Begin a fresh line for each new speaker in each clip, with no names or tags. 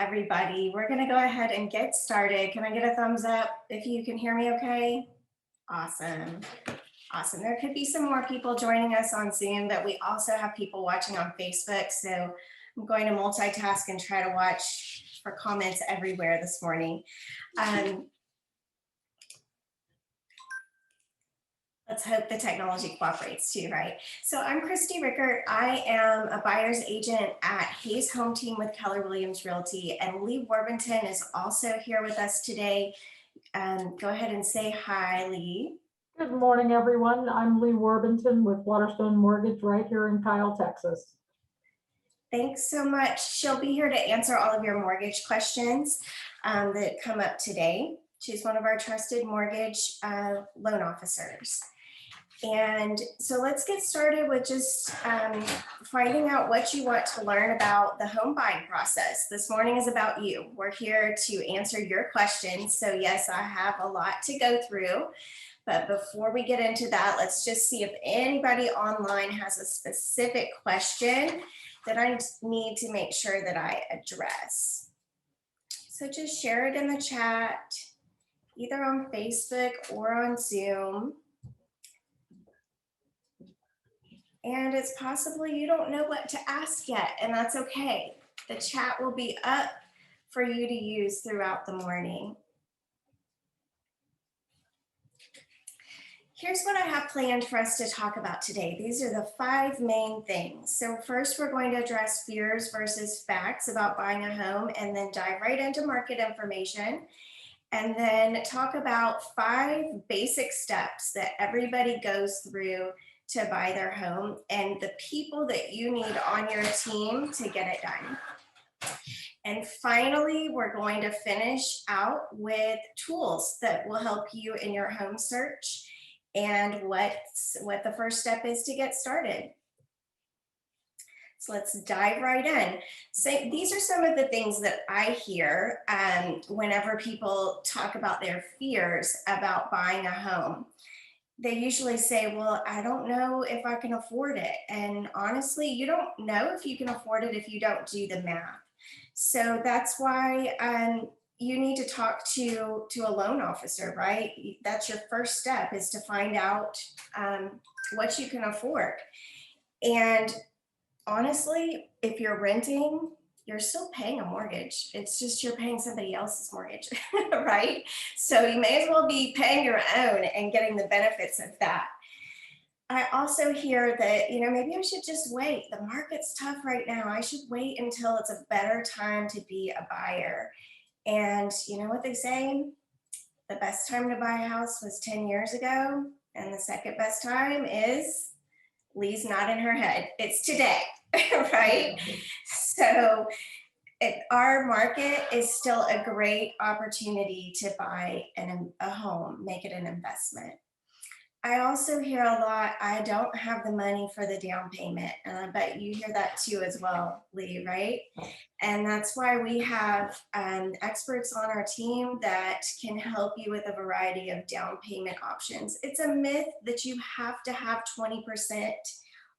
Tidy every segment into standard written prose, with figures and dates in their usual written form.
everybody. We're going to go ahead and get started. Can I get a thumbs up if you can hear me okay? Awesome. Awesome. There could be some more people joining us on Zoom, but we also have people watching on Facebook. So I'm going to multitask and try to watch for comments everywhere this morning. Let's hope the technology cooperates too, right? So I'm Christy Rickert. I am a buyer's agent at HaysCounty with Keller Williams Realty, and Lee Warbington is also here with us today. Go ahead and say hi, Lee.
Good morning, everyone. I'm Lee Warbington with Waterstone Mortgage right here in Kyle, Texas.
Thanks so much. She'll be here to answer all of your mortgage questions that come up today. She's one of our trusted mortgage loan officers. And so let's get started with just finding out what you want to learn about the home buying process. This morning is about you. We're here to answer your questions. So yes, I have a lot to go through. But before we get into that, let's just see if anybody online has a specific question that I need to make sure that I address. So just share it in the chat, either on Facebook or on Zoom. And it's possible you don't know what to ask yet, and that's okay. The chat will be up for you to use throughout the morning. Here's what I have planned for us to talk about today. These are the 5 main things. So first, we're going to address fears versus facts about buying a home, and then dive right into market information. And then talk about 5 basic steps that everybody goes through to buy their home and the people that you need on your team to get it done. And finally, we're going to finish out with tools that will help you in your home search and what the first step is to get started. So let's dive right in. So these are some of the things that I hear whenever people talk about their fears about buying a home. They usually say, well, I don't know if I can afford it. And honestly, you don't know if you can afford it if you don't do the math. So that's why you need to talk to a loan officer, right? That's your first step, is to find out what you can afford. And honestly, if you're renting, you're still paying a mortgage. It's just you're paying somebody else's mortgage, right? So you may as well be paying your own and getting the benefits of that. I also hear that, maybe I should just wait. The market's tough right now. I should wait until it's a better time to be a buyer. And you know what they say? The best time to buy a house was 10 years ago. And the second best time is, Lee's nodding her head, it's today, right? So our market is still a great opportunity to buy a home, make it an investment. I also hear a lot, I don't have the money for the down payment. And I bet you hear that too as well, Lee, right? And that's why we have experts on our team that can help you with a variety of down payment options. It's a myth that you have to have 20%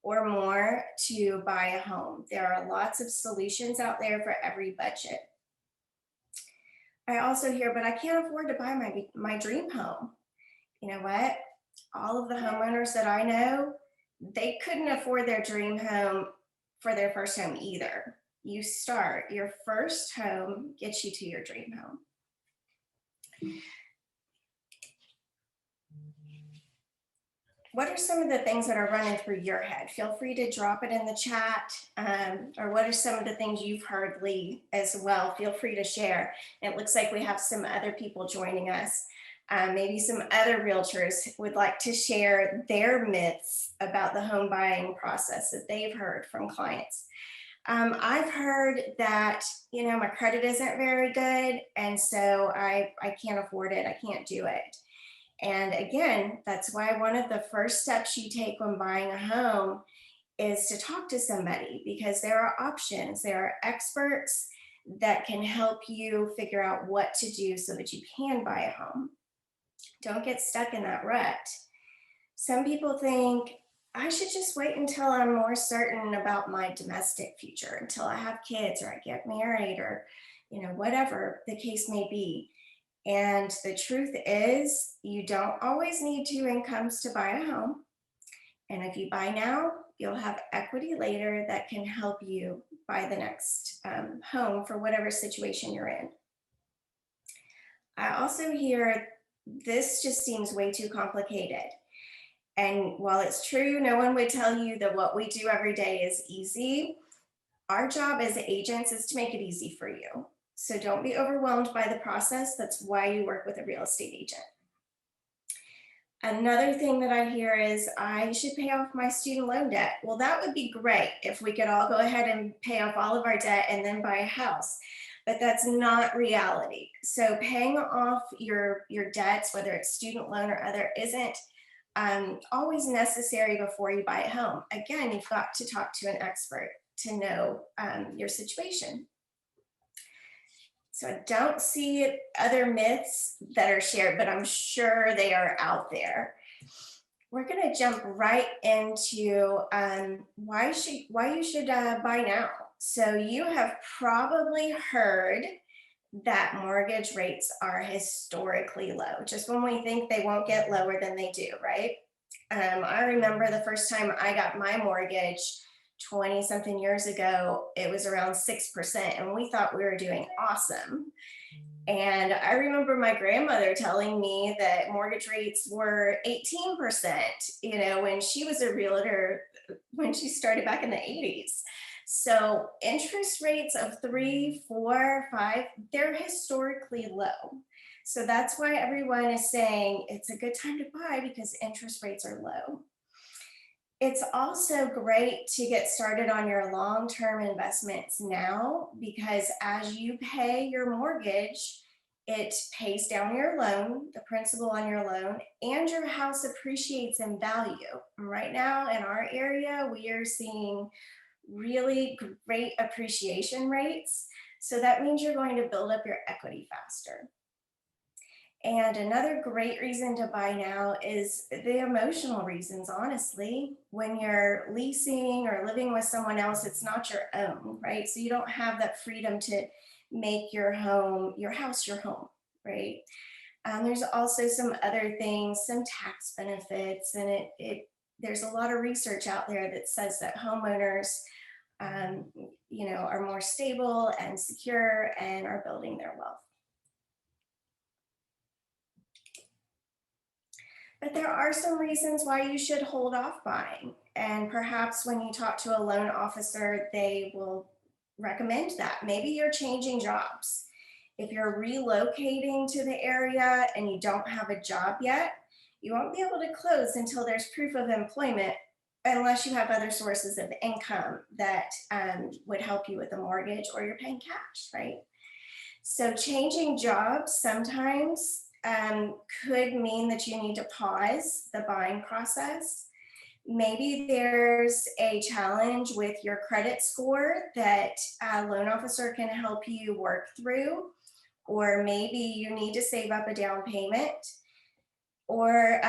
or more to buy a home. There are lots of solutions out there for every budget. I also hear, but I can't afford to buy my dream home. You know what? All of the homeowners that I know, they couldn't afford their dream home for their first home either. You start, your first home gets you to your dream home. What are some of the things that are running through your head? Feel free to drop it in the chat. Or what are some of the things you've heard, Lee, as well? Feel free to share. It looks like we have some other people joining us. Maybe some other realtors would like to share their myths about the home buying process that they've heard from clients. I've heard that, my credit isn't very good, and so I can't afford it. I can't do it. And again, that's why one of the first steps you take when buying a home is to talk to somebody, because there are options. There are experts that can help you figure out what to do so that you can buy a home. Don't get stuck in that rut. Some people think, I should just wait until I'm more certain about my domestic future, until I have kids or I get married or whatever the case may be. And the truth is, you don't always need two incomes to buy a home. And if you buy now, you'll have equity later that can help you buy the next home for whatever situation you're in. I also hear this just seems way too complicated. And while it's true, no one would tell you that what we do every day is easy. Our job as agents is to make it easy for you. So don't be overwhelmed by the process. That's why you work with a real estate agent. Another thing that I hear is I should pay off my student loan debt. Well, that would be great if we could all go ahead and pay off all of our debt and then buy a house, but that's not reality. So paying off your debts, whether it's student loan or other, isn't always necessary before you buy a home. Again, you've got to talk to an expert to know your situation. So I don't see other myths that are shared, but I'm sure they are out there. We're going to jump right into why you should buy now. So you have probably heard that mortgage rates are historically low. Just when we think they won't get lower than they do, right? I remember the first time I got my mortgage 20 something years ago, it was around 6%, and we thought we were doing awesome. And I remember my grandmother telling me that mortgage rates were 18%, when she was a realtor, when she started back in the 80s. So interest rates of 3, 4, 5, they're historically low. So that's why everyone is saying it's a good time to buy, because interest rates are low. It's also great to get started on your long-term investments now, because as you pay your mortgage, it pays down your loan, the principal on your loan, and your house appreciates in value. Right now in our area, we are seeing really great appreciation rates. So that means you're going to build up your equity faster. And another great reason to buy now is the emotional reasons, honestly. When you're leasing or living with someone else, it's not your own, right? So you don't have that freedom to make your home, your house, your home, right? There's also some other things, some tax benefits, and there's a lot of research out there that says that homeowners, are more stable and secure and are building their wealth. But there are some reasons why you should hold off buying. And perhaps when you talk to a loan officer, they will recommend that. Maybe you're changing jobs. If you're relocating to the area and you don't have a job yet, you won't be able to close until there's proof of employment, unless you have other sources of income that would help you with the mortgage, or you're paying cash, right? So changing jobs sometimes could mean that you need to pause the buying process. Maybe there's a challenge with your credit score that a loan officer can help you work through, or maybe you need to save up a down payment, or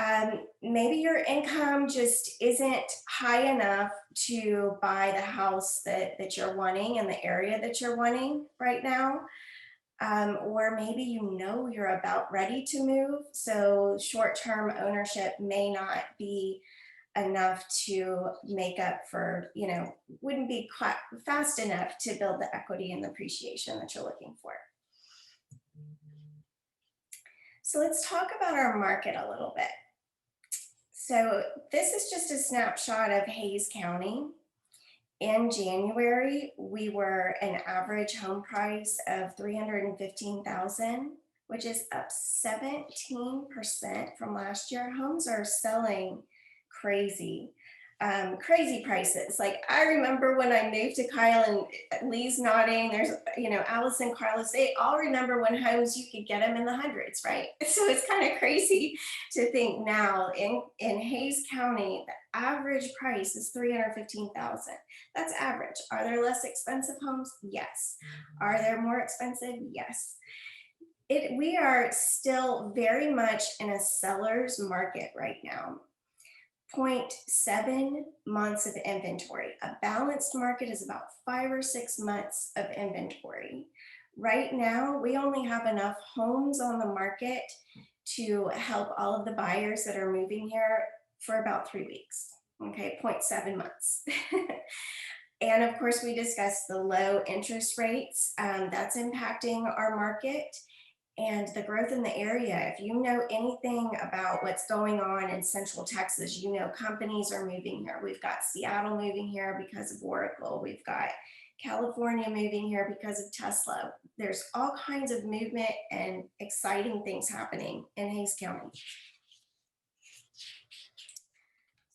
maybe your income just isn't high enough to buy the house that you're wanting in the area that you're wanting right now. Or maybe you're about ready to move, so short-term ownership may not be enough to make up for, wouldn't be quite fast enough to build the equity and the appreciation that you're looking for. So let's talk about our market a little bit. So this is just a snapshot of Hays County. In January, we were an average home price of $315,000, which is up 17% from last year. Homes are selling crazy, crazy prices. Like, I remember when I moved to Kyle, and Lee's nodding, there's, Alice and Carlos, they all remember when homes, you could get them in the hundreds, right? So it's kind of crazy to think now in Hays County, the average price is $315,000. That's average. Are there less expensive homes? Yes. Are there more expensive? Yes. We are still very much in a seller's market right now. 0.7 months of inventory. A balanced market is about 5 or 6 months of inventory. Right now, we only have enough homes on the market to help all of the buyers that are moving here for about 3 weeks. Okay, 0.7 months. And of course, we discussed the low interest rates that's impacting our market and the growth in the area. If you know anything about what's going on in Central Texas, you know companies are moving here. We've got Seattle moving here because of Oracle. We've got California moving here because of Tesla. There's all kinds of movement and exciting things happening in Hays County.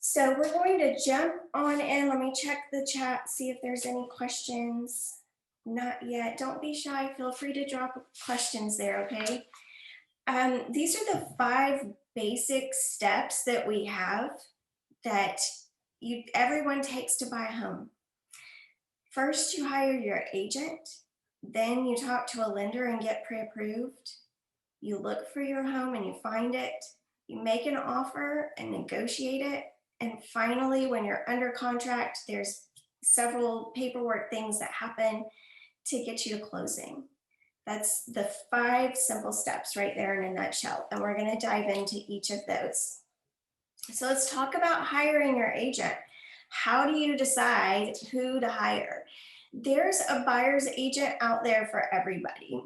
So we're going to jump on in. Let me check the chat, see if there's any questions. Not yet. Don't be shy. Feel free to drop questions there, okay? These are the 5 basic steps that we have that everyone takes to buy a home. First, you hire your agent. Then you talk to a lender and get pre-approved. You look for your home and you find it. You make an offer and negotiate it. And finally, when you're under contract, there's several paperwork things that happen to get you to closing. That's the 5 simple steps right there in a nutshell. And we're going to dive into each of those. So let's talk about hiring your agent. How do you decide who to hire? There's a buyer's agent out there for everybody.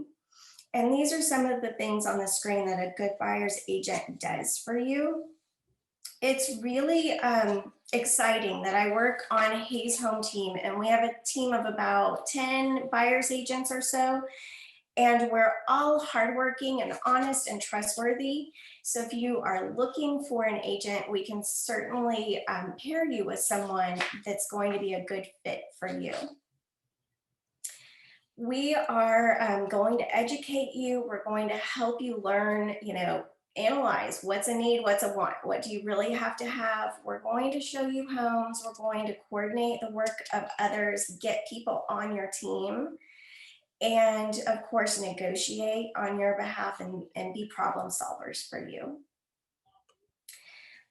And these are some of the things on the screen that a good buyer's agent does for you. It's really exciting that I work on Hays Home Team, and we have a team of about 10 buyer's agents or so. And we're all hardworking and honest and trustworthy. So if you are looking for an agent, we can certainly pair you with someone that's going to be a good fit for you. We are going to educate you. We're going to help you learn, analyze what's a need, what's a want, what do you really have to have. We're going to show you homes. We're going to coordinate the work of others, get people on your team, and of course, negotiate on your behalf and be problem solvers for you.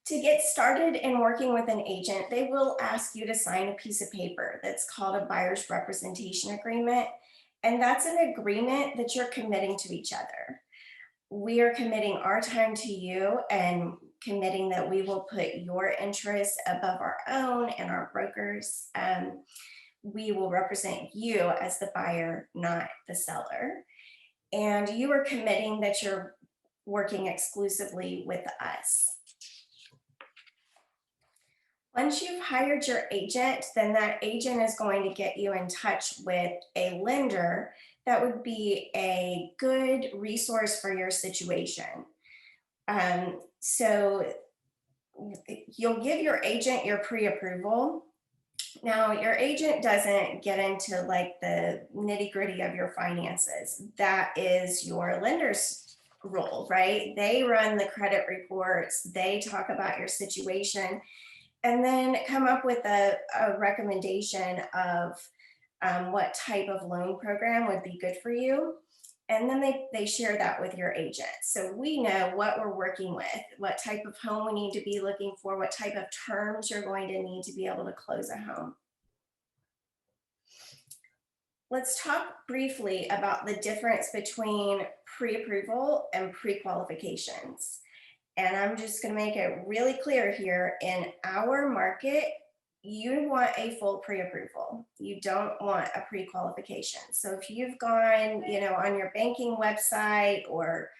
To get started in working with an agent, they will ask you to sign a piece of paper that's called a buyer's representation agreement. And that's an agreement that you're committing to each other. We are committing our time to you and committing that we will put your interests above our own and our brokers. We will represent you as the buyer, not the seller. And you are committing that you're working exclusively with us. Once you've hired your agent, then that agent is going to get you in touch with a lender that would be a good resource for your situation. So you'll give your agent your pre-approval. Now, your agent doesn't get into like the nitty-gritty of your finances. That is your lender's role, right? They run the credit reports, they talk about your situation, and then come up with a recommendation of what type of loan program would be good for you. And then they share that with your agent. So we know what we're working with, what type of home we need to be looking for, what type of terms you're going to need to be able to close a home. Let's talk briefly about the difference between pre-approval and pre-qualifications. And I'm just going to make it really clear here. In our market, you want a full pre-approval. You don't want a pre-qualification. So if you've gone, on your banking website or,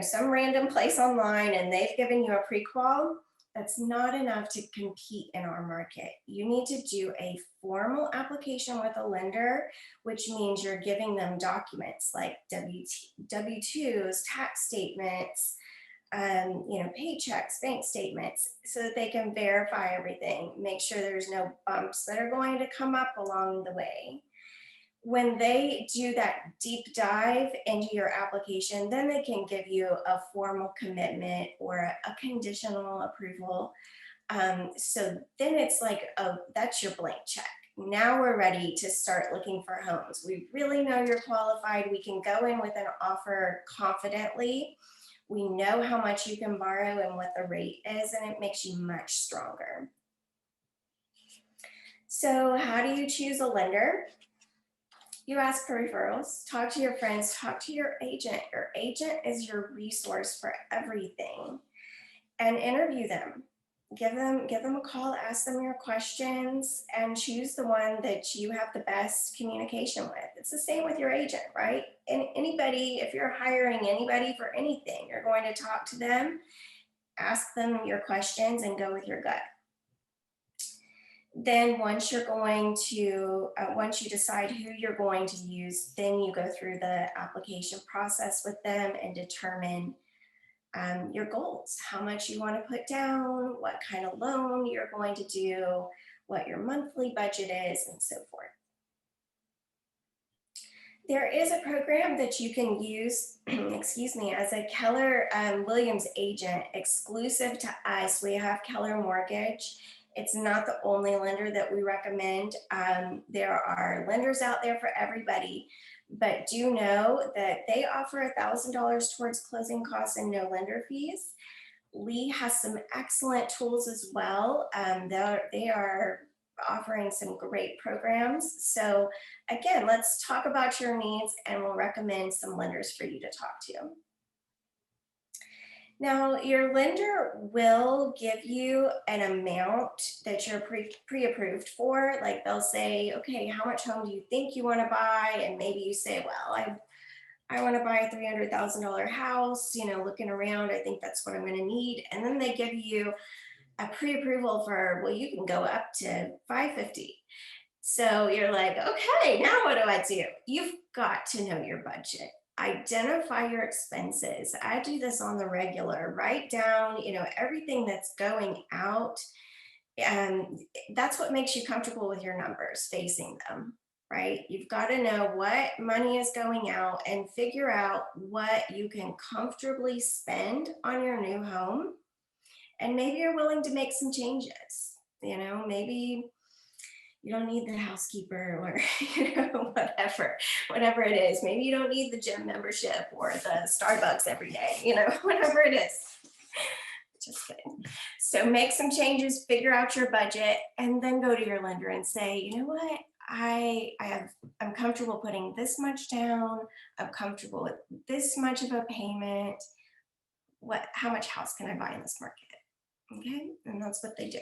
some random place online and they've given you a pre-qual, that's not enough to compete in our market. You need to do a formal application with a lender, which means you're giving them documents like W-2s, tax statements, paychecks, bank statements, so that they can verify everything, make sure there's no bumps that are going to come up along the way. When they do that deep dive into your application, then they can give you a formal commitment or a conditional approval. So then it's like, that's your blank check. Now we're ready to start looking for homes. We really know you're qualified. We can go in with an offer confidently. We know how much you can borrow and what the rate is, and it makes you much stronger. So how do you choose a lender? You ask for referrals, talk to your friends, talk to your agent. Your agent is your resource for everything. And interview them. Give them a call, ask them your questions, and choose the one that you have the best communication with. It's the same with your agent, right? And anybody, if you're hiring anybody for anything, you're going to talk to them, ask them your questions, and go with your gut. Then once you decide who you're going to use, then you go through the application process with them and determine your goals, how much you want to put down, what kind of loan you're going to do, what your monthly budget is, and so forth. There is a program that you can use, excuse me, as a Keller Williams agent exclusive to us. We have Keller Mortgage. It's not the only lender that we recommend. There are lenders out there for everybody, but do know that they offer $1,000 towards closing costs and no lender fees. Lee has some excellent tools as well. They are offering some great programs. So again, let's talk about your needs and we'll recommend some lenders for you to talk to. Now, your lender will give you an amount that you're pre-approved for. Like they'll say, okay, how much home do you think you want to buy? And maybe you say, well, I want to buy a $300,000 house, looking around, I think that's what I'm going to need. And then they give you a pre-approval for, well, you can go up to 550. So you're like, okay, now what do I do? You've got to know your budget. Identify your expenses. I do this on the regular. Write down, everything that's going out. And that's what makes you comfortable with your numbers, facing them, right? You've got to know what money is going out and figure out what you can comfortably spend on your new home. And maybe you're willing to make some changes. Maybe you don't need the housekeeper or whatever it is. Maybe you don't need the gym membership or the Starbucks every day, whatever it is. Just kidding. So make some changes, figure out your budget, and then go to your lender and say, you know what, I'm comfortable putting this much down. I'm comfortable with this much of a payment. How much house can I buy in this market? Okay, and that's what they do.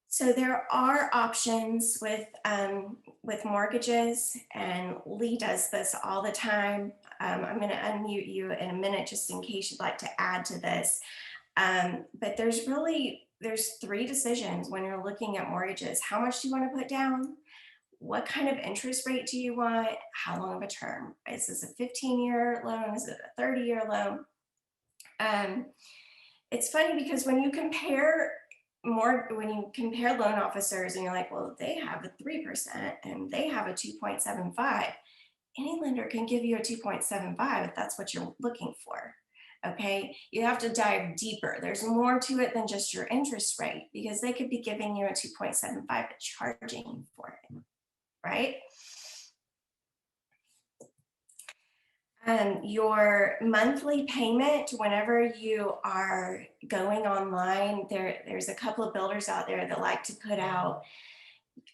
So there are options with mortgages, and Lee does this all the time. I'm going to unmute you in a minute just in case you'd like to add to this. But there's 3 decisions when you're looking at mortgages. How much do you want to put down? What kind of interest rate do you want? How long of a term? Is this a 15-year loan? Is it a 30-year loan? It's funny because when you compare loan officers and you're like, well, they have a 3% and they have a 2.75, any lender can give you a 2.75 if that's what you're looking for. Okay, you have to dive deeper. There's more to it than just your interest rate, because they could be giving you a 2.75 but charging for it, right? Your monthly payment, whenever you are going online, there's a couple of builders out there that like to put out,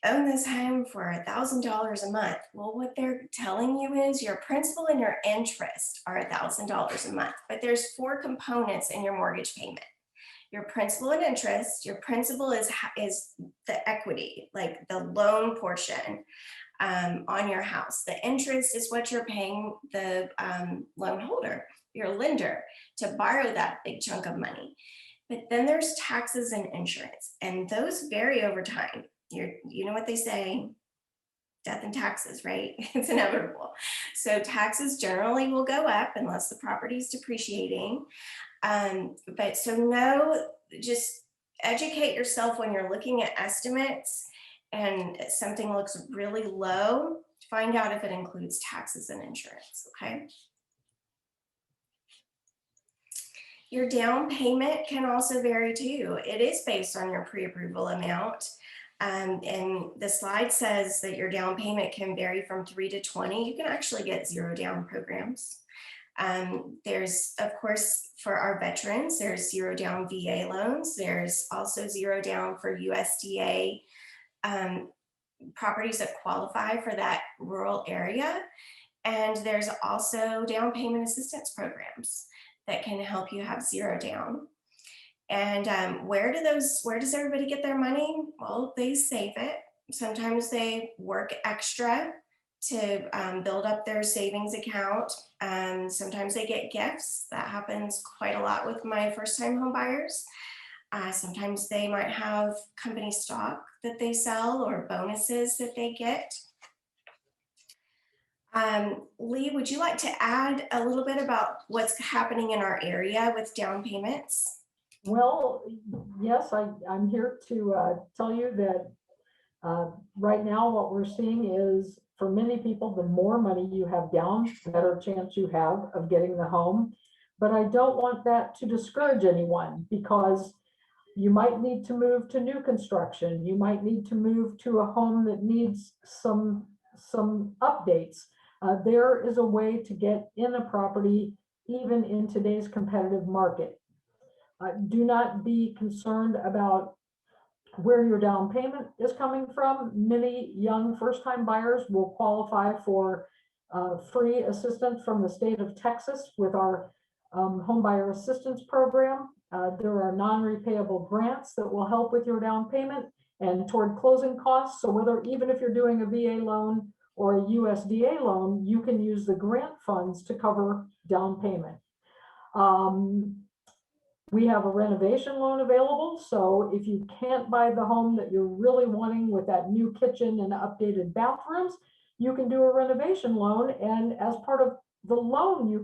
own this home for $1,000 a month. Well, what they're telling you is your principal and your interest are $1,000 a month, but there's 4 components in your mortgage payment. Your principal and interest. Your principal is the equity, like the loan portion on your house. The interest is what you're paying the loan holder, your lender, to borrow that big chunk of money. But then there's taxes and insurance, and those vary over time. You know what they say, death and taxes, right? It's inevitable. So taxes generally will go up unless the property is depreciating. But just educate yourself when you're looking at estimates and something looks really low, find out if it includes taxes and insurance, okay? Your down payment can also vary too. It is based on your pre-approval amount. And the slide says that your down payment can vary from 3 to 20. You can actually get 0 down programs. There's, of course, for our veterans, there's 0 down VA loans. There's also 0 down for USDA properties that qualify for that rural area. And there's also down payment assistance programs that can help you have zero down. And where does everybody get their money? Well, they save it. Sometimes they work extra to build up their savings account. Sometimes they get gifts. That happens quite a lot with my first time home buyers. Sometimes they might have company stock that they sell or bonuses that they get. Lee, would you like to add a little bit about what's happening in our area with down payments?
Well, yes, I'm here to tell you that right now what we're seeing is, for many people, the more money you have down, the better chance you have of getting the home. But I don't want that to discourage anyone, because you might need to move to new construction. You might need to move to a home that needs some updates. There is a way to get in a property even in today's competitive market. Do not be concerned about where your down payment is coming from. Many young first-time buyers will qualify for free assistance from the state of Texas with our home buyer assistance program. There are non-repayable grants that will help with your down payment and toward closing costs. So even if you're doing a VA loan or a USDA loan, you can use the grant funds to cover down payment. We have a renovation loan available. So if you can't buy the home that you're really wanting with that new kitchen and updated bathrooms, you can do a renovation loan. And as part of the loan, you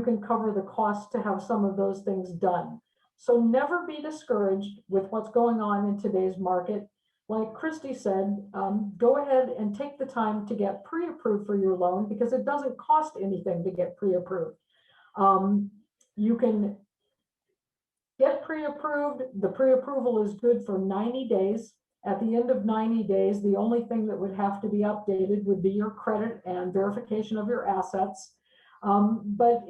can cover the cost to have some of those things done. So never be discouraged with what's going on in today's market. Like Christy said, go ahead and take the time to get pre-approved for your loan, because it doesn't cost anything to get pre-approved. You can get pre-approved. The pre-approval is good for 90 days. At the end of 90 days, the only thing that would have to be updated would be your credit and verification of your assets. But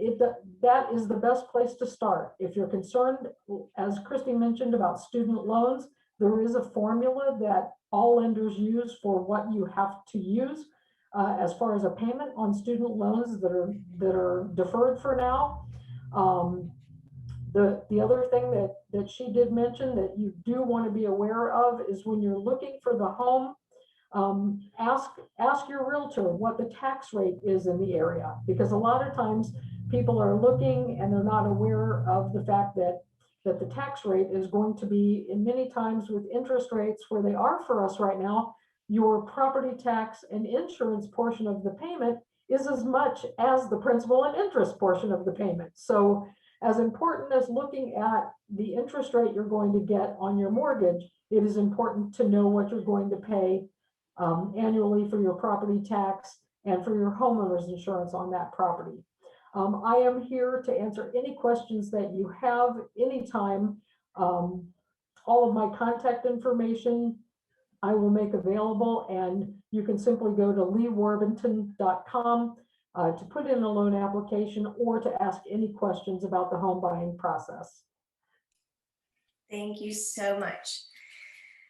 that is the best place to start. If you're concerned, as Christy mentioned, about student loans, there is a formula that all lenders use for what you have to use as far as a payment on student loans that are deferred for now. The other thing that she did mention that you do want to be aware of is, when you're looking for the home, ask your realtor what the tax rate is in the area, because a lot of times people are looking and they're not aware of the fact that the tax rate is going to be, in many times with interest rates where they are for us right now, your property tax and insurance portion of the payment is as much as the principal and interest portion of the payment. So as important as looking at the interest rate you're going to get on your mortgage, it is important to know what you're going to pay annually for your property tax and for your homeowner's insurance on that property. I am here to answer any questions that you have anytime. All of my contact information I will make available, and you can simply go to leewarbington.com to put in a loan application or to ask any questions about the home buying process.
Thank you so much.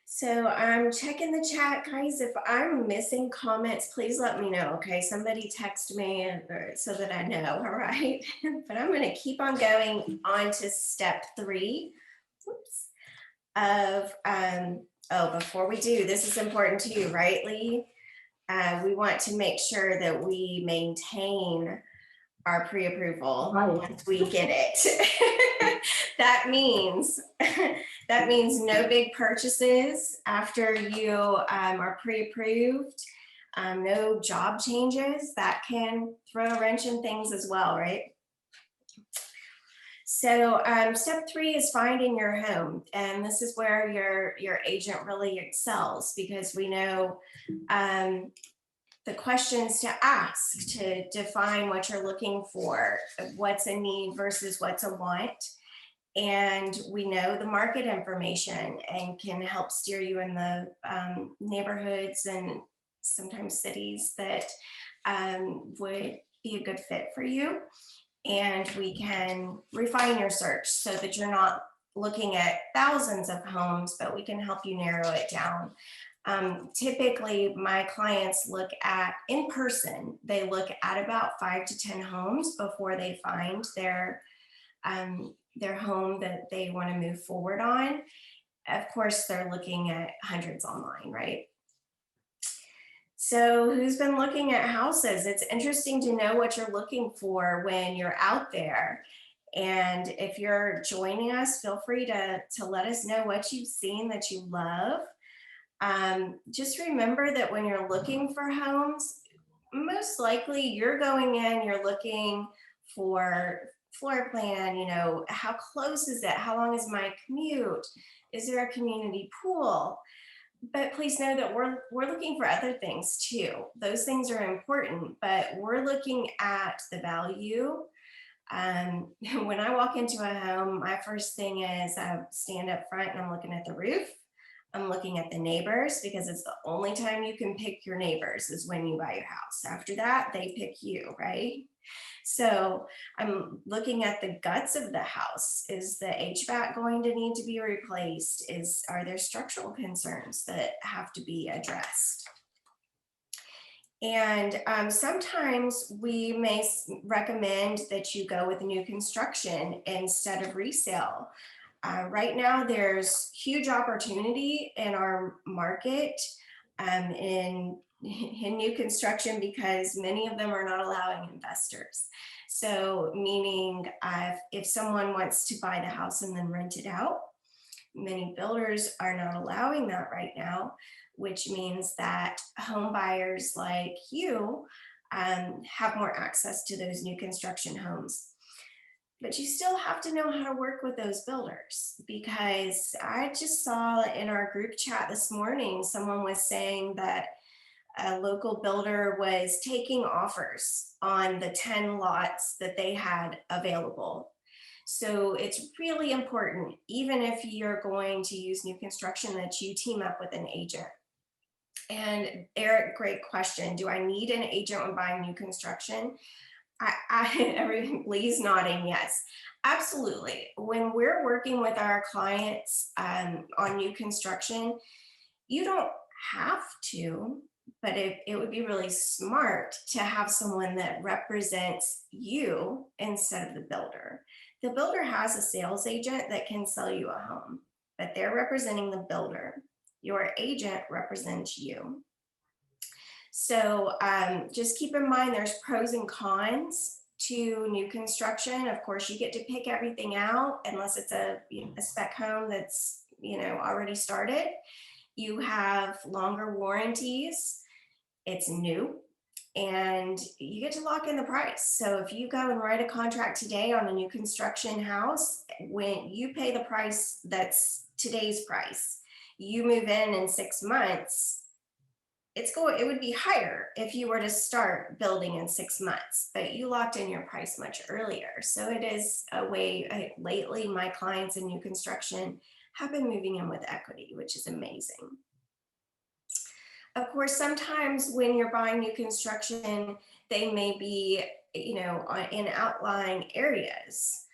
So I'm checking the chat, guys. If I'm missing comments, please let me know. Okay, somebody text me so that I know. All right, but I'm going to keep on going on to step 3. Oops. Of before we do, this is important too, right, Lee? We want to make sure that we maintain our pre-approval once we get it. That means no big purchases after you are pre-approved. No job changes. That can throw a wrench in things as well, right? So step 3 is finding your home, and this is where your agent really excels, because we know the questions to ask to define what you're looking for, what's a need versus what's a want. And we know the market information and can help steer you in the neighborhoods and sometimes cities that would be a good fit for you. And we can refine your search so that you're not looking at thousands of homes, but we can help you narrow it down. Typically, my clients look at in person, they look at about 5 to 10 homes before they find their home that they want to move forward on. Of course, they're looking at hundreds online, right? So, who's been looking at houses? It's interesting to know what you're looking for when you're out there. And if you're joining us, feel free to let us know what you've seen that you love. Just remember that when you're looking for homes, most likely you're going in, you're looking for floor plan, how close is it? How long is my commute? Is there a community pool? But please know that we're looking for other things too. Those things are important, but we're looking at the value. When I walk into a home, my first thing is I stand up front and I'm looking at the roof. I'm looking at the neighbors because it's the only time you can pick your neighbors is when you buy your house. After that, they pick you, right? So I'm looking at the guts of the house. Is the HVAC going to need to be replaced? Are there structural concerns that have to be addressed? And sometimes we may recommend that you go with new construction instead of resale. Right now, there's huge opportunity in our market in new construction because many of them are not allowing investors. So, meaning if someone wants to buy the house and then rent it out, many builders are not allowing that right now, which means that home buyers like you have more access to those new construction homes. But you still have to know how to work with those builders because I just saw in our group chat this morning, someone was saying that a local builder was taking offers on the 10 lots that they had available. So it's really important, even if you're going to use new construction, that you team up with an agent. And Eric, great question. Do I need an agent when buying new construction? Lee's nodding yes, absolutely. When we're working with our clients on new construction, you don't have to, but it would be really smart to have someone that represents you instead of the builder. The builder has a sales agent that can sell you a home, but they're representing the builder. Your agent represents you. So just keep in mind there's pros and cons to new construction. Of course, you get to pick everything out unless it's a spec home that's already started. You have longer warranties. It's new. And you get to lock in the price. So if you go and write a contract today on a new construction house, when you pay the price that's today's price, you move in 6 months, it would be higher if you were to start building in 6 months, but you locked in your price much earlier. So it is a way, lately my clients in new construction have been moving in with equity, which is amazing. Of course, sometimes when you're buying new construction, they may be, in outlying areas.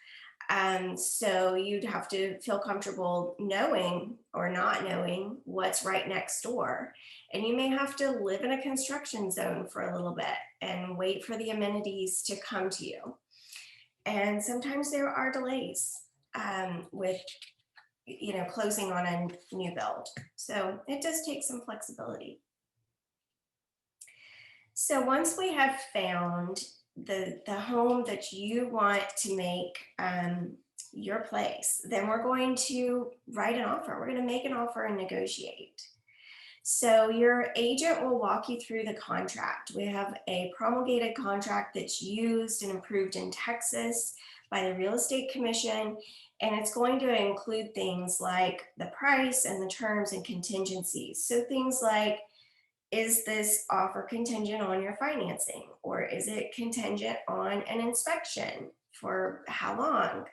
So you'd have to feel comfortable knowing or not knowing what's right next door. And you may have to live in a construction zone for a little bit and wait for the amenities to come to you. And sometimes there are delays with, closing on a new build. So it does take some flexibility. So once we have found the home that you want to make your place, then we're going to write an offer. We're going to make an offer and negotiate. So your agent will walk you through the contract. We have a promulgated contract that's used and approved in Texas by the Real Estate Commission, and it's going to include things like the price and the terms and contingencies. So things like, is this offer contingent on your financing, or is it contingent on an inspection? For how long?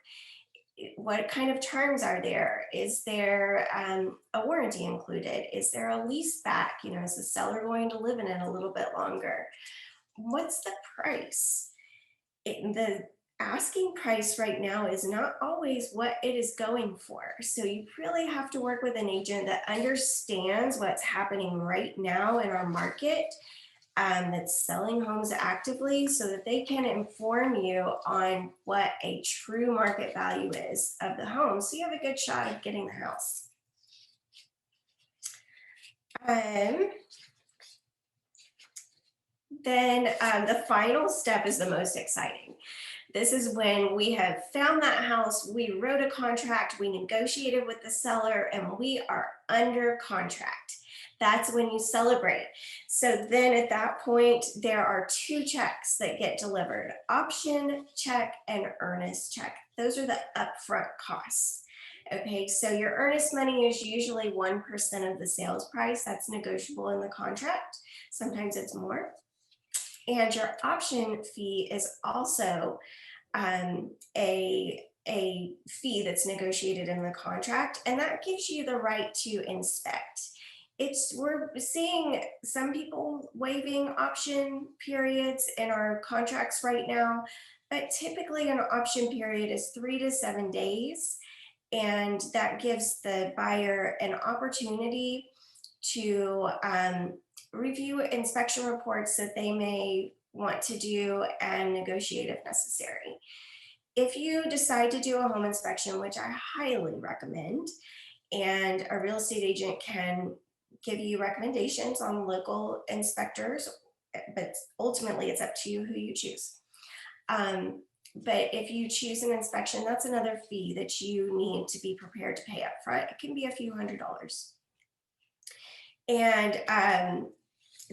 What kind of terms are there? Is there a warranty included? Is there a lease back? Is the seller going to live in it a little bit longer? What's the price? asking price right now is not always what it is going for. So you really have to work with an agent that understands what's happening right now in our market, that's selling homes actively, so that they can inform you on what a true market value is of the home. So you have a good shot of getting the house. Then the final step is the most exciting. This is when we have found that house, we wrote a contract, we negotiated with the seller, and we are under contract. That's when you celebrate. So then at that point, there are two checks that get delivered: option check and earnest check. Those are the upfront costs. Okay, so your earnest money is usually 1% of the sales price. That's negotiable in the contract. Sometimes it's more. And your option fee is also a fee that's negotiated in the contract, and that gives you the right to inspect. We're seeing some people waiving option periods in our contracts right now, but typically an option period is 3 to 7 days, and that gives the buyer an opportunity to review inspection reports that they may want to do and negotiate if necessary. If you decide to do a home inspection, which I highly recommend, and a real estate agent can give you recommendations on local inspectors, but ultimately it's up to you who you choose. But if you choose an inspection, that's another fee that you need to be prepared to pay up front. It can be a few $100s. And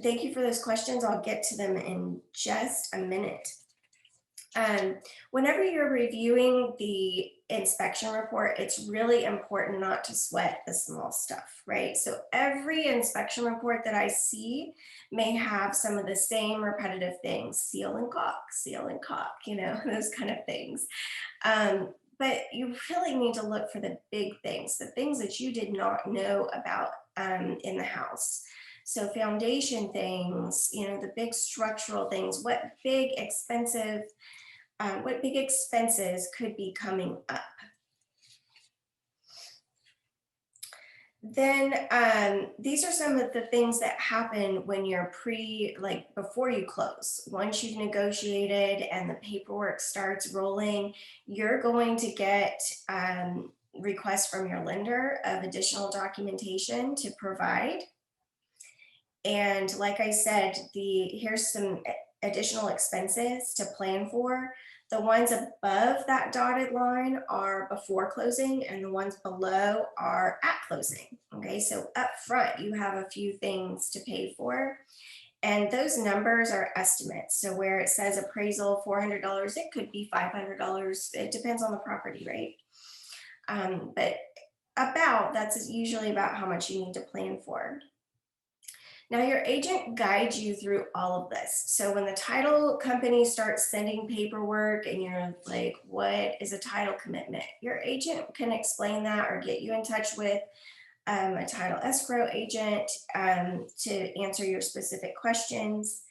thank you for those questions. I'll get to them in just a minute. Whenever you're reviewing the inspection report, it's really important not to sweat the small stuff, right? So every inspection report that I see may have some of the same repetitive things: seal and caulk, you know, those kind of things. But you really need to look for the big things, the things that you did not know about in the house. So foundation things, you know, the big structural things, what big expenses could be coming up. Then these are some of the things that happen when you're before you close. Once you've negotiated and the paperwork starts rolling, you're going to get requests from your lender of additional documentation to provide. And like I said, here's some additional expenses to plan for. The ones above that dotted line are before closing, and the ones below are at closing. Okay, so up front, you have a few things to pay for. And those numbers are estimates. So where it says appraisal $400, it could be $500. It depends on the property, right? But that's usually about how much you need to plan for. Now, your agent guides you through all of this. So when the title company starts sending paperwork and you're like, what is a title commitment? Your agent can explain that or get you in touch with a title escrow agent to answer your specific questions.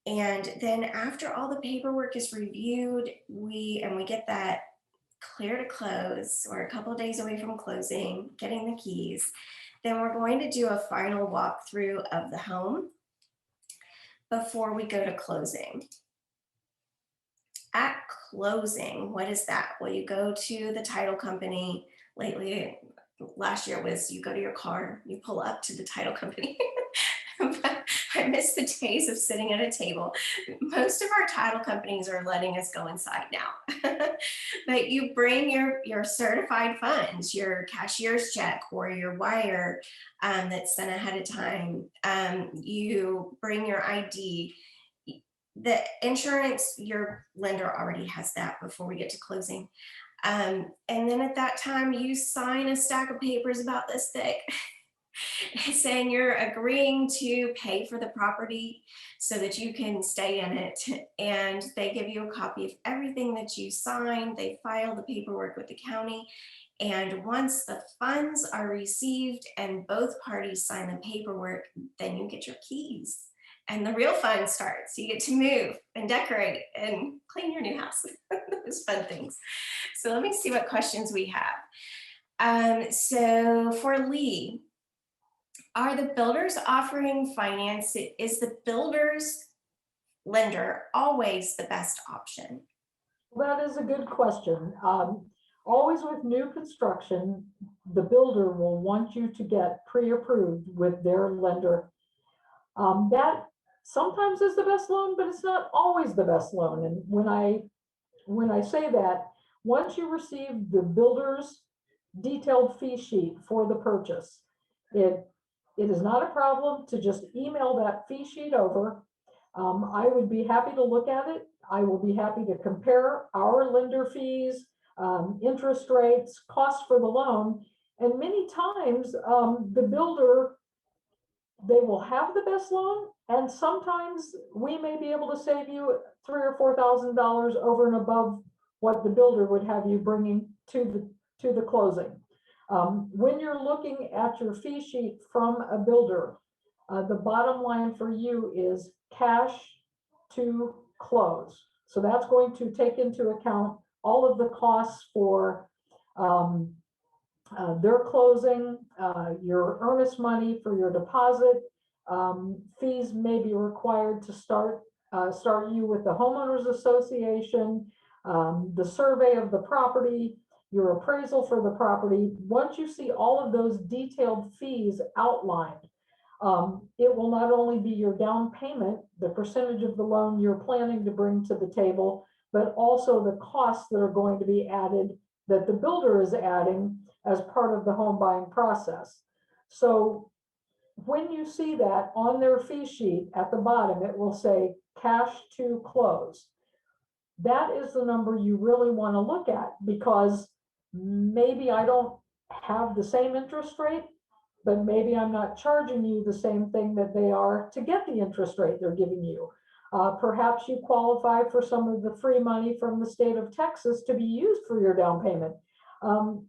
And then after all the paperwork is reviewed, we get that clear to close, or a couple of days away from closing, getting the keys, then we're going to do a final walkthrough of the home before we go to closing. At closing, what is that? Well, you go to the title company. Last year was you go to your car, you pull up to the title company. I miss the days of sitting at a table. Most of our title companies are letting us go inside now. But you bring your certified funds, your cashier's check or your wire that's sent ahead of time. You bring your ID. The insurance, your lender already has that before we get to closing. And then at that time, you sign a stack of papers about this thick. Saying you're agreeing to pay for the property so that you can stay in it. And they give you a copy of everything that you signed. They file the paperwork with the county. And once the funds are received and both parties sign the paperwork, then you get your keys. and the real fun starts. You get to move and decorate and clean your new house. Those fun things. So let me see what questions we have. So for Lee, are the builders offering finance? Is the builder's lender always the best option?
That is a good question. Always with new construction, the builder will want you to get pre-approved with their lender. That sometimes is the best loan, but it's not always the best loan. And when I say that, once you receive the builder's detailed fee sheet for the purchase, it is not a problem to just email that fee sheet over. I would be happy to look at it. I will be happy to compare our lender fees, interest rates, costs for the loan. And many times the builder, they will have the best loan, and sometimes we may be able to save you $3,000 or $4,000 over and above what the builder would have you bringing to the closing. When you're looking at your fee sheet from a builder, the bottom line for you is cash to close. So that's going to take into account all of the costs for their closing, your earnest money for your deposit. Fees may be required to start you with the homeowners association, the survey of the property, your appraisal for the property. Once you see all of those detailed fees outlined, it will not only be your down payment, the percentage of the loan you're planning to bring to the table, but also the costs that are going to be added that the builder is adding as part of the home buying process. So when you see that on their fee sheet at the bottom, it will say cash to close. That is the number you really want to look at, because maybe I don't have the same interest rate, but maybe I'm not charging you the same thing that they are to get the interest rate they're giving you. Perhaps you qualify for some of the free money from the state of Texas to be used for your down payment.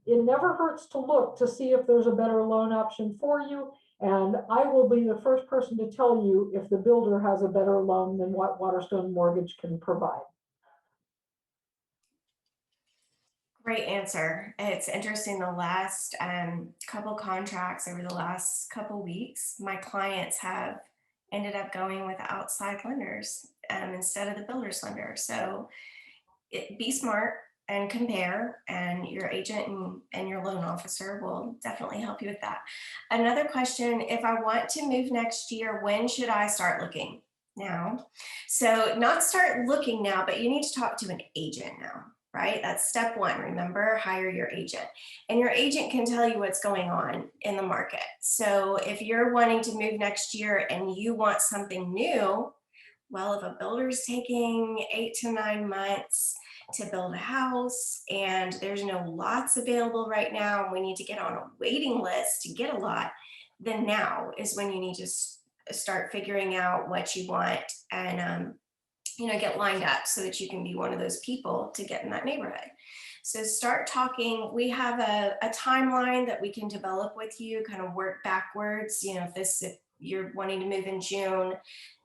It never hurts to look to see if there's a better loan option for you. And I will be the first person to tell you if the builder has a better loan than what Waterstone Mortgage can provide.
Great answer. It's interesting, the last couple contracts over the last couple weeks, my clients have ended up going with outside lenders instead of the builder's lender. So be smart and compare, and your agent and your loan officer will definitely help you with that. Another question, if I want to move next year, when should I start looking? Now. So not start looking now, but you need to talk to an agent now, right? That's step one. Remember, hire your agent, and your agent can tell you what's going on in the market. So if you're wanting to move next year and you want something new, well, if a builder's taking 8 to 9 months to build a house and there's no lots available right now, and we need to get on a waiting list to get a lot, then now is when you need to start figuring out what you want and get lined up so that you can be one of those people to get in that neighborhood. So start talking. We have a timeline that we can develop with you, kind of work backwards. If you're wanting to move in June,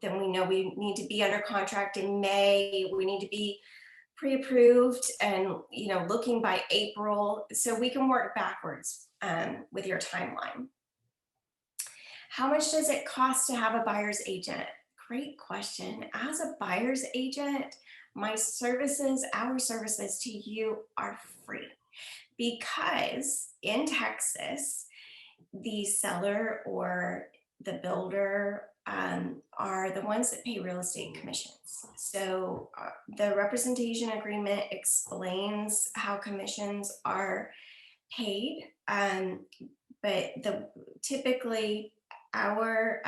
then we know we need to be under contract in May. We need to be pre-approved and looking by April, so we can work backwards with your timeline. How much does it cost to have a buyer's agent? Great question. As a buyer's agent, our services to you are free, because in Texas, the seller or the builder are the ones that pay real estate commissions. So the representation agreement explains how commissions are paid, but typically our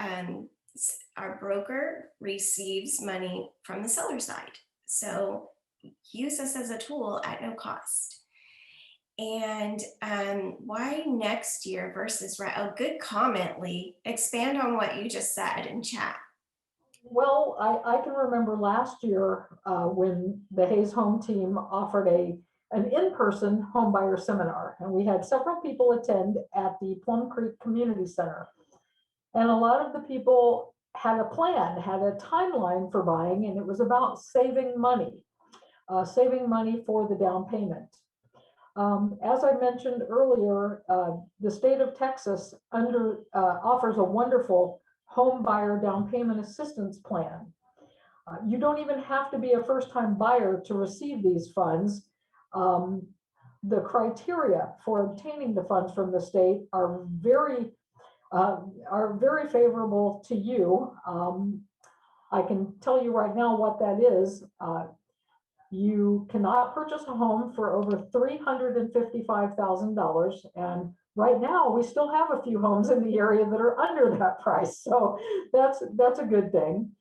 broker receives money from the seller side. So use us as a tool at no cost. And why next year versus right? Oh, good comment, Lee. Expand on what you just said in chat.
Well, I can remember last year when the Hays Home team offered an in-person home buyer seminar, and we had several people attend at the Plum Creek Community Center. And a lot of the people had a plan, had a timeline for buying, and it was about saving money for the down payment. As I mentioned earlier, the state of Texas offers a wonderful home buyer down payment assistance plan. You don't even have to be a first-time buyer to receive these funds. The criteria for obtaining the funds from the state are very favorable to you. I can tell you right now what that is. You cannot purchase a home for over $355,000. And right now, we still have a few homes in the area that are under that price. So that's a good thing.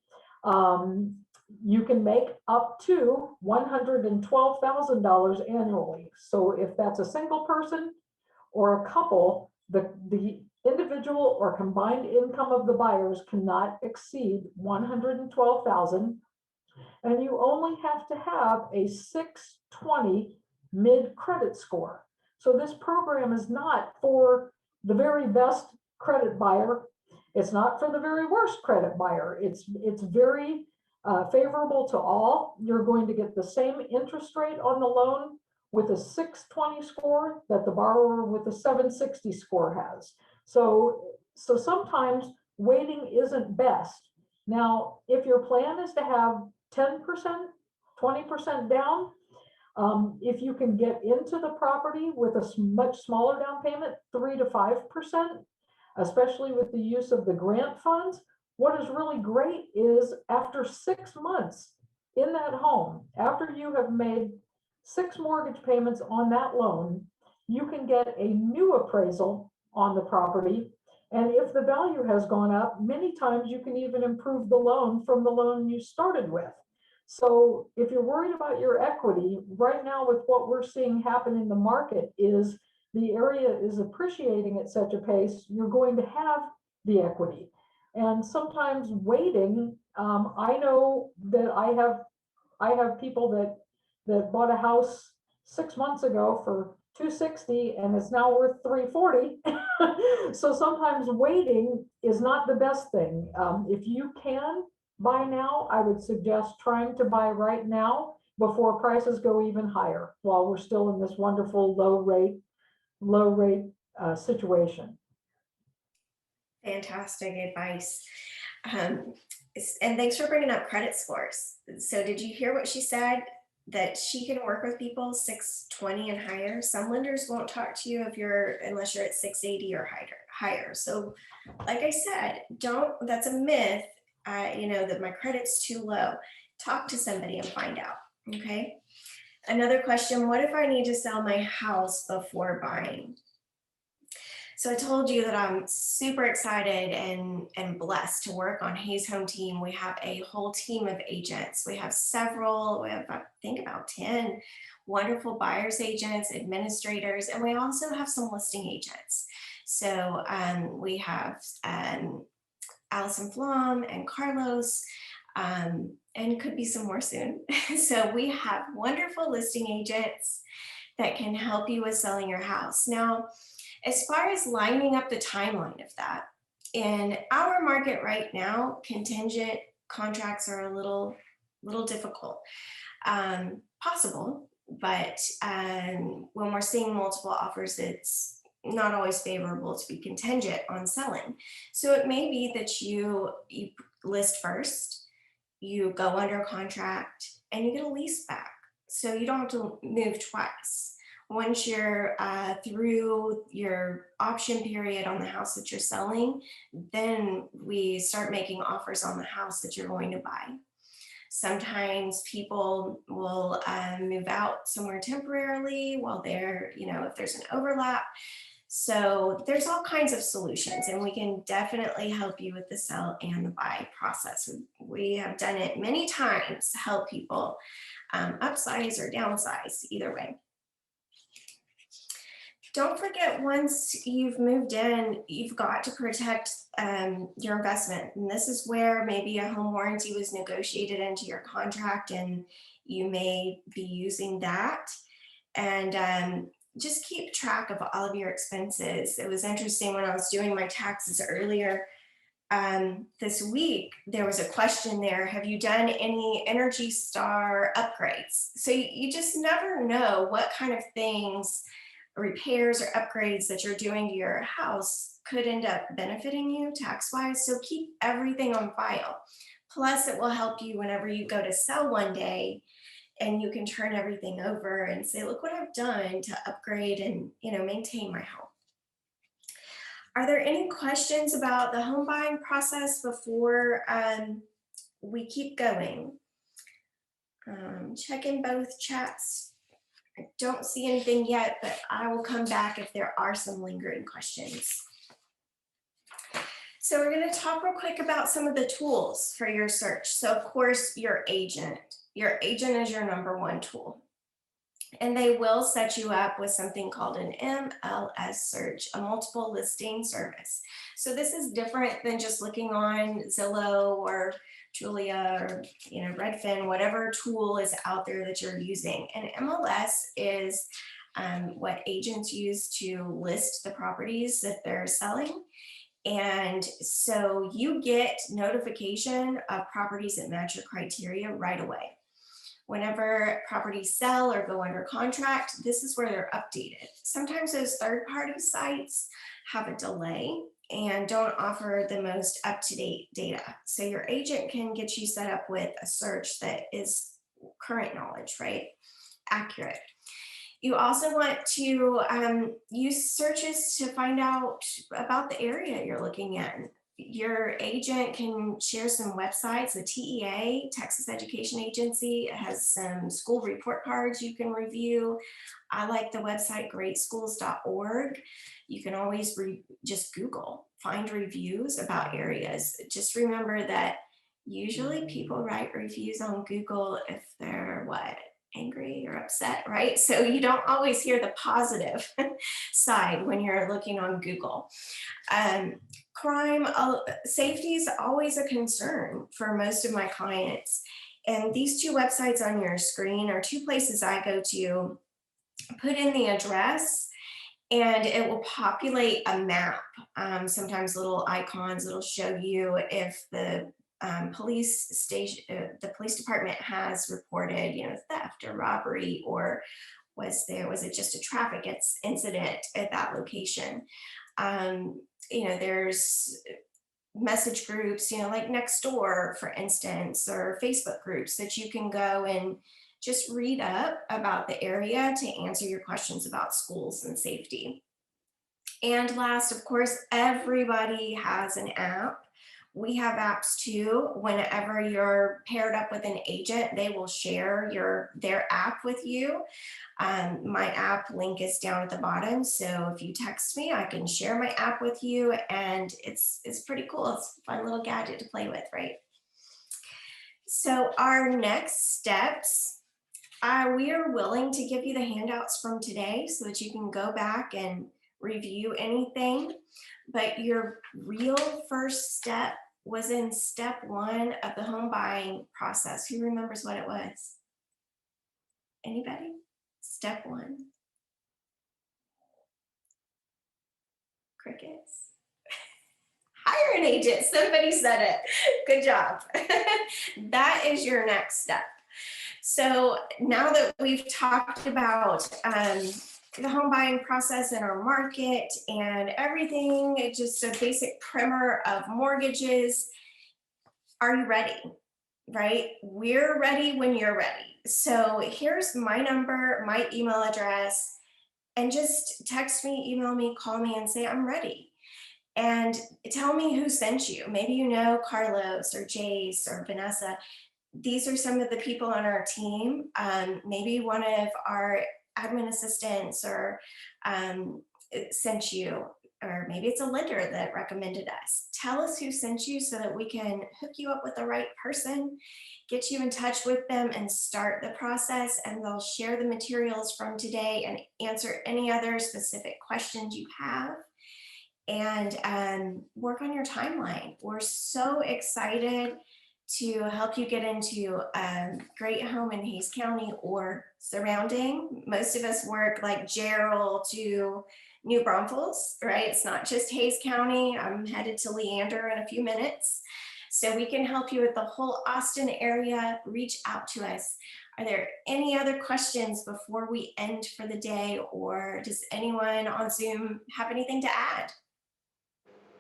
You can make up to $112,000 annually. So if that's a single person or a couple, the individual or combined income of the buyers cannot exceed $112,000. And you only have to have a 620 mid credit score. So this program is not for the very best credit buyer. It's not for the very worst credit buyer. It's very favorable to all. You're going to get the same interest rate on the loan with a 620 score that the borrower with a 760 score has. So sometimes waiting isn't best. Now, if your plan is to have 10%, 20% down, if you can get into the property with a much smaller down payment, 3 to 5%, especially with the use of the grant funds, what is really great is after 6 months in that home, after you have made 6 mortgage payments on that loan, you can get a new appraisal on the property. And if the value has gone up, many times you can even improve the loan from the loan you started with. So if you're worried about your equity, right now with what we're seeing happen in the market is the area is appreciating at such a pace, you're going to have the equity. And sometimes waiting, I know that I have people that bought a house 6 months ago for $260 and it's now worth $340. So sometimes waiting is not the best thing. If you can buy now, I would suggest trying to buy right now before prices go even higher while we're still in this wonderful low rate situation.
Fantastic advice. And thanks for bringing up credit scores. So did you hear what she said? That she can work with people 620 and higher. Some lenders won't talk to you unless you're at 680 or higher. So like I said, that's a myth, that my credit's too low. Talk to somebody and find out, okay? Another question, what if I need to sell my house before buying? So I told you that I'm super excited and blessed to work on Hayes Home Team. We have a whole team of agents. We have I think about 10 wonderful buyers agents, administrators, and we also have some listing agents. So we have Allison Flom and Carlos, and could be some more soon. So we have wonderful listing agents that can help you with selling your house. Now, as far as lining up the timeline of that, in our market right now, contingent contracts are a little difficult. Possible, but when we're seeing multiple offers, it's not always favorable to be contingent on selling. So it may be that you list first, you go under contract, and you get a lease back. So you don't have to move twice. Once you're through your option period on the house that you're selling, then we start making offers on the house that you're going to buy. Sometimes people will move out somewhere temporarily while they're, if there's an overlap. So there's all kinds of solutions, and we can definitely help you with the sell and the buy process. We have done it many times to help people upsize or downsize, either way. Don't forget, once you've moved in, you've got to protect your investment. And this is where maybe a home warranty was negotiated into your contract and you may be using that. And just keep track of all of your expenses. It was interesting when I was doing my taxes earlier. this week, there was a question there, have you done any Energy Star upgrades? So you just never know what kind of things, repairs or upgrades that you're doing to your house could end up benefiting you tax-wise. So keep everything on file. Plus, it will help you whenever you go to sell one day and you can turn everything over and say, look what I've done to upgrade and, maintain my home. Are there any questions about the home buying process before we keep going? Check in both chats. I don't see anything yet, but I will come back if there are some lingering questions. So we're going to talk real quick about some of the tools for your search. So of course, your agent. Your agent is your number one tool. And they will set you up with something called an MLS search, a multiple listing service. So this is different than just looking on Zillow or Julia or Redfin, whatever tool is out there that you're using. And MLS is what agents use to list the properties that they're selling. And so you get notification of properties that match your criteria right away. Whenever properties sell or go under contract, this is where they're updated. Sometimes those third-party sites have a delay and don't offer the most up-to-date data. So your agent can get you set up with a search that is current knowledge, right? Accurate. You also want to use searches to find out about the area you're looking at. Your agent can share some websites. The TEA, Texas Education Agency, has some school report cards you can review. I like the website greatschools.org. You can always just Google, find reviews about areas. Just remember that usually people write reviews on Google if they're angry or upset, right? So you don't always hear the positive side when you're looking on Google. Crime, safety is always a concern for most of my clients. And these two websites on your screen are two places I go to. Put in the address and it will populate a map. Sometimes little icons, it'll show you if the police station, the police department has reported, theft or robbery, or was it just a traffic incident at that location. There's message groups, like Nextdoor, for instance, or Facebook groups that you can go and just read up about the area to answer your questions about schools and safety. And last, of course, everybody has an app. We have apps too. Whenever you're paired up with an agent, they will share their app with you. My app link is down at the bottom. So if you text me, I can share my app with you, and it's pretty cool. It's a fun little gadget to play with, right? So our next steps, we are willing to give you the handouts from today so that you can go back and review anything. But your real first step was in step 1 of the home buying process. Who remembers what it was? Anybody? Step 1. Crickets. Hire an agent. Somebody said it. Good job. That is your next step. So now that we've talked about the home buying process in our market and everything, just a basic primer of mortgages, are you ready? Right? We're ready when you're ready. So here's my number, my email address, and just text me, email me, call me, and say, I'm ready. And tell me who sent you. Maybe you know Carlos or Jace or Vanessa. These are some of the people on our team. Maybe one of our admin assistants or sent you, or maybe it's a lender that recommended us. Tell us who sent you so that we can hook you up with the right person, get you in touch with them, and start the process. And they'll share the materials from today and answer any other specific questions you have, and work on your timeline. We're so excited to help you get into a great home in Hays County or surrounding. Most of us work like Gerald to New Braunfels, right? It's not just Hays County. I'm headed to Leander in a few minutes. So we can help you with the whole Austin area. Reach out to us. Are there any other questions before we end for the day, or does anyone on Zoom have anything to add?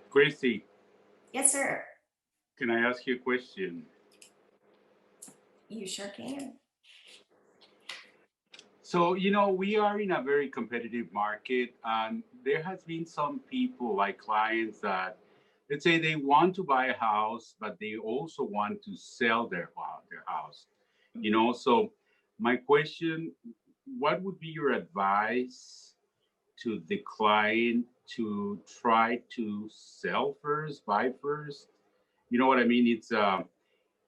Christy,
Yes, sir.
can I ask you a question?
You sure can.
So, we are in a very competitive market, and there has been some people, like clients, that let's say they want to buy a house, but they also want to sell their house. So my question, what would be your advice to the client to try to sell first, buy first? You know what I mean? It's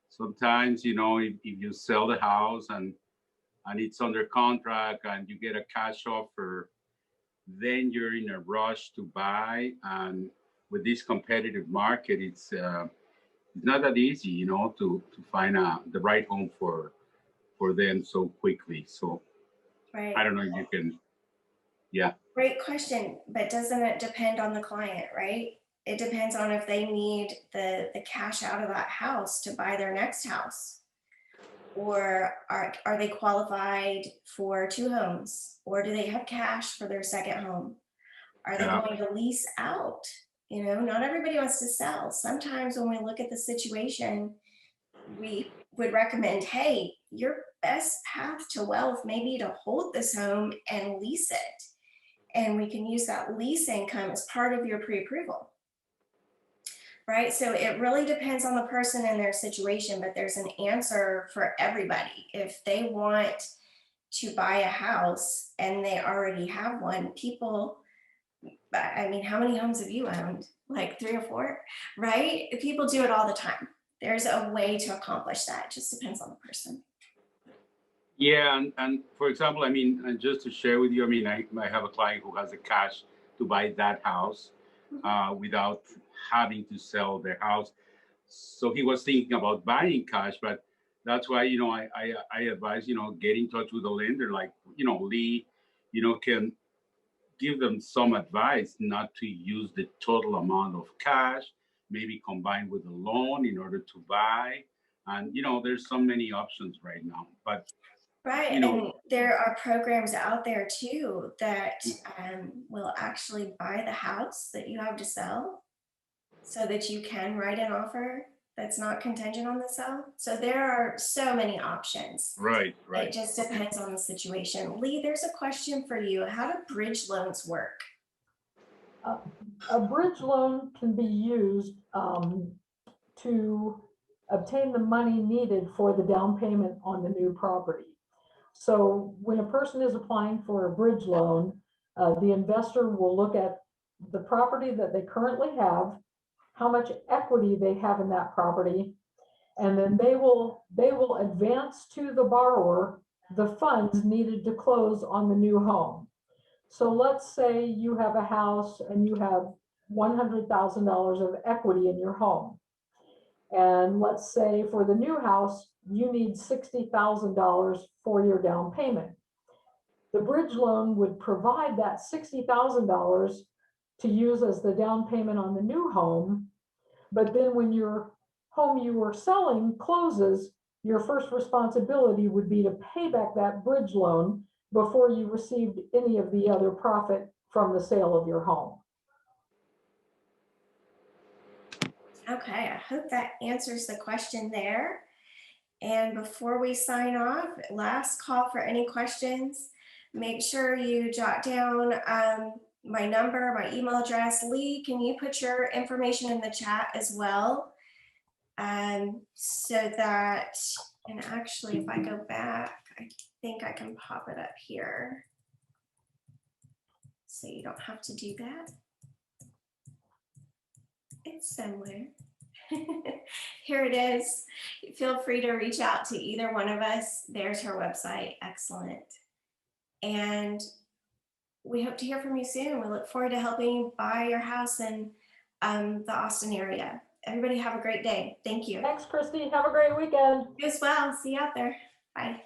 sometimes, if you sell the house and it's under contract and you get a cash offer, then you're in a rush to buy. And with this competitive market, it's not that easy, to find the right home for them so quickly. So
Right.
I don't know if you can, yeah.
Great question, but doesn't it depend on the client, right? It depends on if they need the cash out of that house to buy their next house. Or are they qualified for two homes? Or do they have cash for their second home? Are they
Yeah.
going to lease out? Not everybody wants to sell. Sometimes when we look at the situation, we would recommend, hey, your best path to wealth may be to hold this home and lease it. And we can use that lease income as part of your pre-approval. Right? So it really depends on the person and their situation, but there's an answer for everybody. If they want to buy a house and they already have one, how many homes have you owned? Like 3 or 4, right? People do it all the time. There's a way to accomplish that. It just depends on the person.
Yeah, and for example, and just to share with you, I have a client who has the cash to buy that house without having to sell their house. So he was thinking about buying cash, but that's why, I advise, get in touch with a lender like, Lee, can give them some advice not to use the total amount of cash, maybe combine with a loan in order to buy. And, there's so many options right now, but
Right. And there are programs out there too that will actually buy the house that you have to sell so that you can write an offer that's not contingent on the sale. So there are so many options.
Right.
It just depends on the situation. Lee, there's a question for you. How do bridge loans work?
A bridge loan can be used to obtain the money needed for the down payment on the new property. So when a person is applying for a bridge loan, the investor will look at the property that they currently have, how much equity they have in that property, and then they will advance to the borrower the funds needed to close on the new home. So let's say you have a house and you have $100,000 of equity in your home. And let's say for the new house, you need $60,000 for your down payment. The bridge loan would provide that $60,000 to use as the down payment on the new home. But then when your home you were selling closes, your first responsibility would be to pay back that bridge loan before you received any of the other profit from the sale of your home.
Okay, I hope that answers the question there. And before we sign off, last call for any questions. Make sure you jot down my number, my email address. Lee, can you put your information in the chat as well? So that, and actually, if I go back, I think I can pop it up here. So you don't have to do that. It's somewhere. Here it is. Feel free to reach out to either one of us. There's her website. Excellent. And we hope to hear from you soon. We look forward to helping you buy your house in the Austin area. Everybody have a great day. Thank you.
Thanks, Christy. Have a great weekend.
You as well. See you out there. Bye.